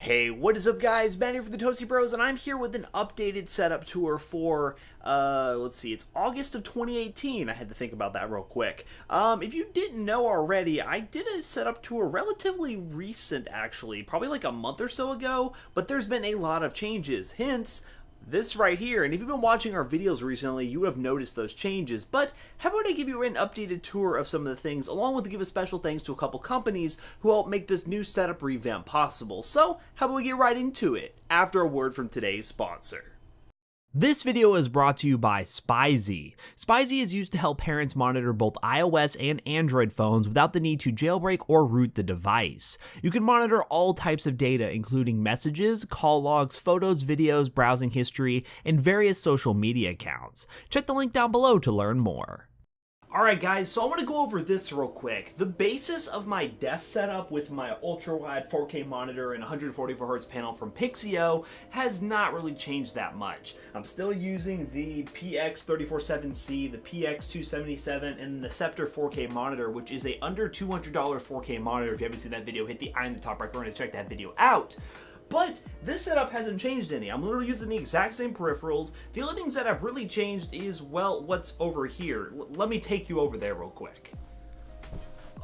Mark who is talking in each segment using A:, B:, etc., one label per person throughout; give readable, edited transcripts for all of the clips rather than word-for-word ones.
A: Hey, what is up guys? Ben here for the Toasty Bros, and I'm here with an updated setup tour for, let's see, it's August of 2018. I had to think about that real quick. If you didn't know already, I did a setup tour relatively recent actually, probably like a month or so ago, but there's been a lot of changes, hence this right here. And if you've been watching our videos recently, you would have noticed those changes. But how about I give you an updated tour of some of the things, along with give a special thanks to a couple companies who helped make this new setup revamp possible. So how about we get right into it, after a word from today's sponsor. This video is brought to you by Spizy. Spizy is used to help parents monitor both iOS and Android phones without the need to jailbreak or root the device. You can monitor all types of data, including messages, call logs, photos, videos, browsing history, and various social media accounts. Check the link down below to learn more. Alright guys, so I want to go over this real quick. The basis of my desk setup with my ultra-wide 4K monitor and 144Hz panel from Pixio has not really changed that much. I'm still using the PX347C, the PX277, and the Scepter 4K monitor, which is a under $200 4K monitor. If you haven't seen that video, hit the I in the top right corner to check that video out. But this setup hasn't changed any. I'm literally using the exact same peripherals. The only things that have really changed is, well, what's over here. Let me take you over there real quick.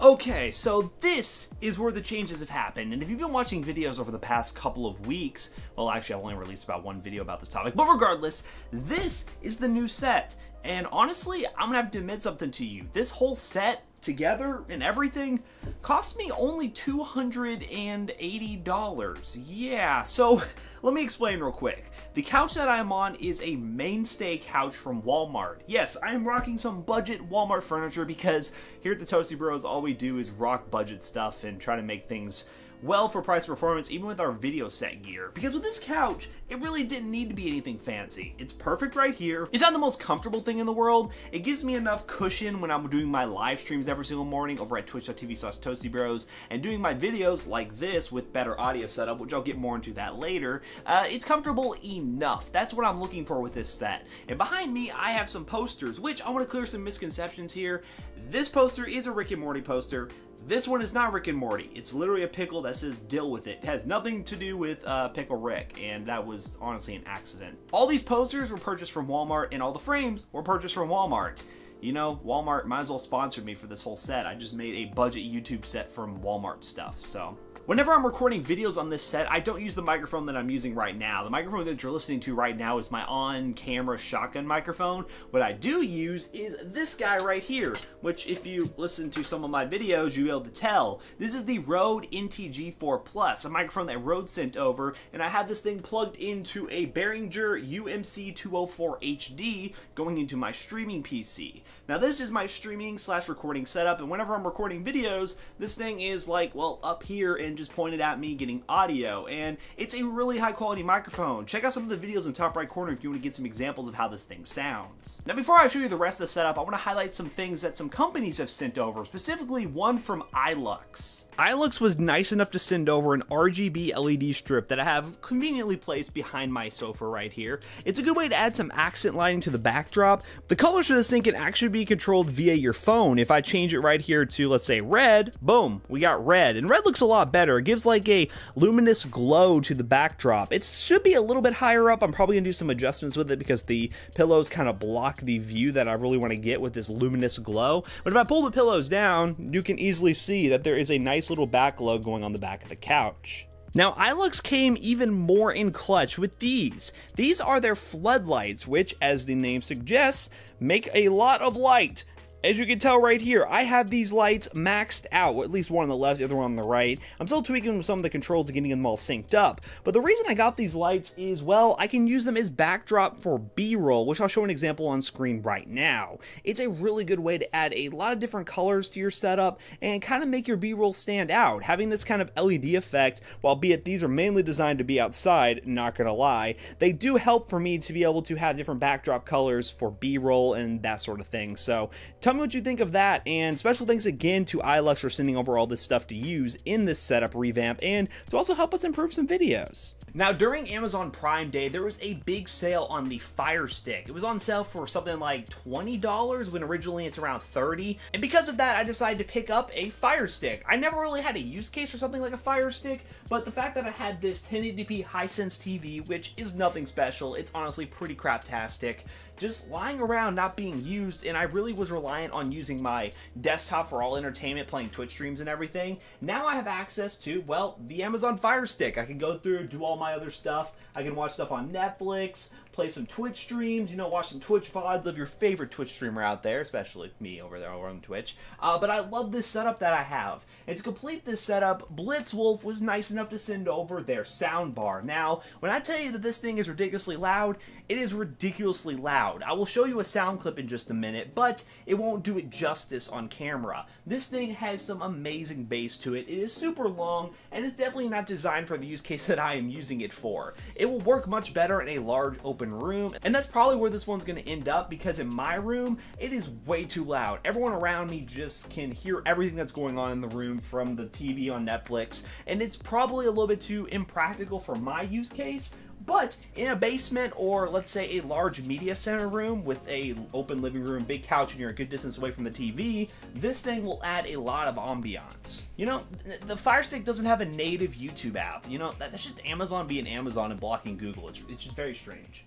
A: Okay, so this is where the changes have happened, and if you've been watching videos over the past couple of weeks, well actually I've only released about one video about this topic, but regardless, this is the new set. And honestly, I'm gonna have to admit something to you. This whole set together and everything cost me only $280. Yeah, so let me explain real quick. The couch that I'm on is a mainstay couch from Walmart. Yes, I am rocking some budget Walmart furniture because here at the Toasty Bros, all we do is rock budget stuff and try to make things well for price performance, even with our video set gear. Because with this couch, it really didn't need to be anything fancy. It's perfect right here. It's not the most comfortable thing in the world. It gives me enough cushion when I'm doing my live streams every single morning over at twitch.tv/toastybros and doing my videos like this with better audio setup, which I'll get more into that later. It's comfortable enough. That's what I'm looking for with this set. And behind me, I have some posters, which I want to clear some misconceptions here. This poster is a Rick and Morty poster. This one is not Rick and Morty. It's literally a pickle that says "deal with it." It has nothing to do with Pickle Rick, and that was honestly an accident. All these posters were purchased from Walmart, and all the frames were purchased from Walmart. You know, Walmart might as well sponsor me for this whole set. I just made a budget YouTube set from Walmart stuff, so. Whenever I'm recording videos on this set, I don't use the microphone that I'm using right now. The microphone that you're listening to right now is my on-camera shotgun microphone. What I do use is this guy right here, which if you listen to some of my videos, you'll be able to tell. This is the Rode NT-G4 Plus, a microphone that Rode sent over, and I have this thing plugged into a Behringer UMC 204 HD going into my streaming PC. Now this is my streaming / recording setup, and whenever I'm recording videos, this thing is like, well, up here and just pointed at me getting audio, and it's a really high quality microphone. Check out some of the videos in the top right corner if you want to get some examples of how this thing sounds. Now before I show you the rest of the setup, I want to highlight some things that some companies have sent over, specifically one from iLux. iLux was nice enough to send over an RGB LED strip that I have conveniently placed behind my sofa right here. It's a good way to add some accent lighting to the backdrop. The colors for this thing can actually be controlled via your phone. If I change it right here to, let's say, red, boom, we got red. And red looks a lot better. It gives like a luminous glow to the backdrop. It should be a little bit higher up. I'm probably gonna do some adjustments with it because the pillows kind of block the view that I really want to get with this luminous glow. But if I pull the pillows down, you can easily see that there is a nice little back glow going on the back of the couch. Now, iLux came even more in clutch with these. These are their floodlights, which, as the name suggests, make a lot of light. As you can tell right here, I have these lights maxed out, at least one on the left, the other one on the right. I'm still tweaking some of the controls and getting them all synced up, but the reason I got these lights is, well, I can use them as backdrop for B-roll, which I'll show an example on screen right now. It's a really good way to add a lot of different colors to your setup and kind of make your B-roll stand out. Having this kind of LED effect, while these are mainly designed to be outside, not gonna lie, they do help for me to be able to have different backdrop colors for B-roll and that sort of thing. So tell me what you think of that, and special thanks again to iLux for sending over all this stuff to use in this setup revamp and to also help us improve some videos. Now, during Amazon Prime Day, there was a big sale on the Fire Stick. It was on sale for something like $20 when originally it's around $30. And because of that, I decided to pick up a Fire Stick. I never really had a use case for something like a Fire Stick, but the fact that I had this 1080p Hisense TV, which is nothing special, it's honestly pretty craptastic, just lying around not being used, and I really was reliant on using my desktop for all entertainment, playing Twitch streams and everything. Now I have access to, well, the Amazon Fire Stick. I can go through, do all my other stuff. I can watch stuff on Netflix, play some Twitch streams, you know, watch some Twitch VODs of your favorite Twitch streamer out there, especially me over there over on Twitch. But I love this setup that I have. And to complete this setup, Blitzwolf was nice enough to send over their soundbar. Now, when I tell you that this thing is ridiculously loud, it is ridiculously loud. I will show you a sound clip in just a minute, but it won't do it justice on camera. This thing has some amazing bass to it. It is super long, and it's definitely not designed for the use case that I am using it for. It will work much better in a large open room, and that's probably where this one's going to end up, because in my room, it is way too loud. Everyone around me just can hear everything that's going on in the room from the TV on Netflix, and it's probably a little bit too impractical for my use case. But in a basement, or let's say a large media center room with a open living room, big couch, and you're a good distance away from the TV, this thing will add a lot of ambiance. You know, the Fire Stick doesn't have a native YouTube app. You know, that's just Amazon being Amazon and blocking Google. It's just very strange.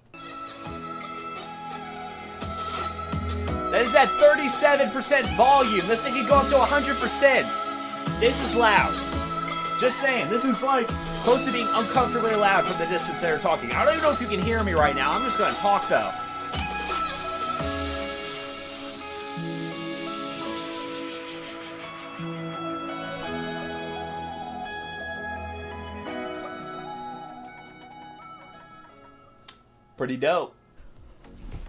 A: That is at 37% volume. This thing can go up to 100%. This is loud. Just saying, this is like close to being uncomfortably loud from the distance they're talking. I don't even know if you can hear me right now. I'm just going to talk though. Pretty dope.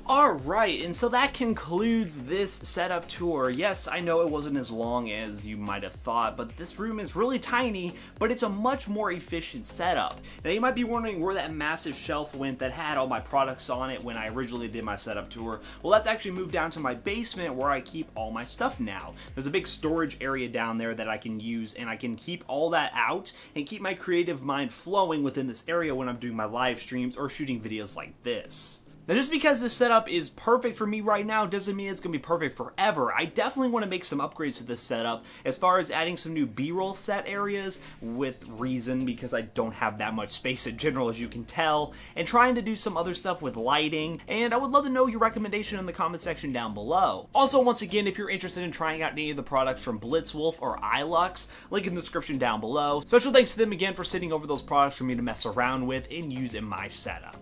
A: Alright, and so that concludes this setup tour. Yes, I know it wasn't as long as you might have thought, but this room is really tiny, but it's a much more efficient setup. Now you might be wondering where that massive shelf went that had all my products on it when I originally did my setup tour. Well, that's actually moved down to my basement where I keep all my stuff now. There's a big storage area down there that I can use, and I can keep all that out and keep my creative mind flowing within this area when I'm doing my live streams or shooting videos like this. Now, just because this setup is perfect for me right now doesn't mean it's going to be perfect forever. I definitely want to make some upgrades to this setup as far as adding some new B-roll set areas with reason, because I don't have that much space in general, as you can tell, and trying to do some other stuff with lighting, and I would love to know your recommendation in the comment section down below. Also, once again, if you're interested in trying out any of the products from Blitzwolf or iLux, link in the description down below. Special thanks to them again for sending over those products for me to mess around with and use in my setup.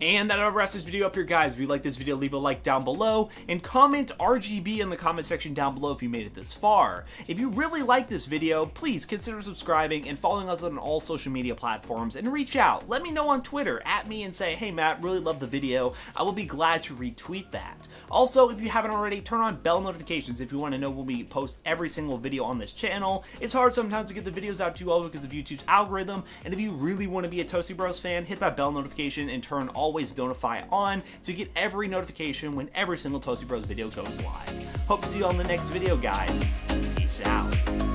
A: And that wraps this video up here, guys. If you like this video, leave a like down below and comment RGB in the comment section down below if you made it this far. If you really like this video, please consider subscribing and following us on all social media platforms, and reach out. Let me know on Twitter, at me, and say, hey Matt, really love the video. I will be glad to retweet that. Also, if you haven't already, turn on bell notifications if you want to know when we post every single video on this channel. It's hard sometimes to get the videos out to you all because of YouTube's algorithm, and if you really want to be a Toasty Bros fan, hit that bell notification and turn always notify on to get every notification when every single Toasty Bros video goes live. Hope to see you on the next video, guys. Peace out.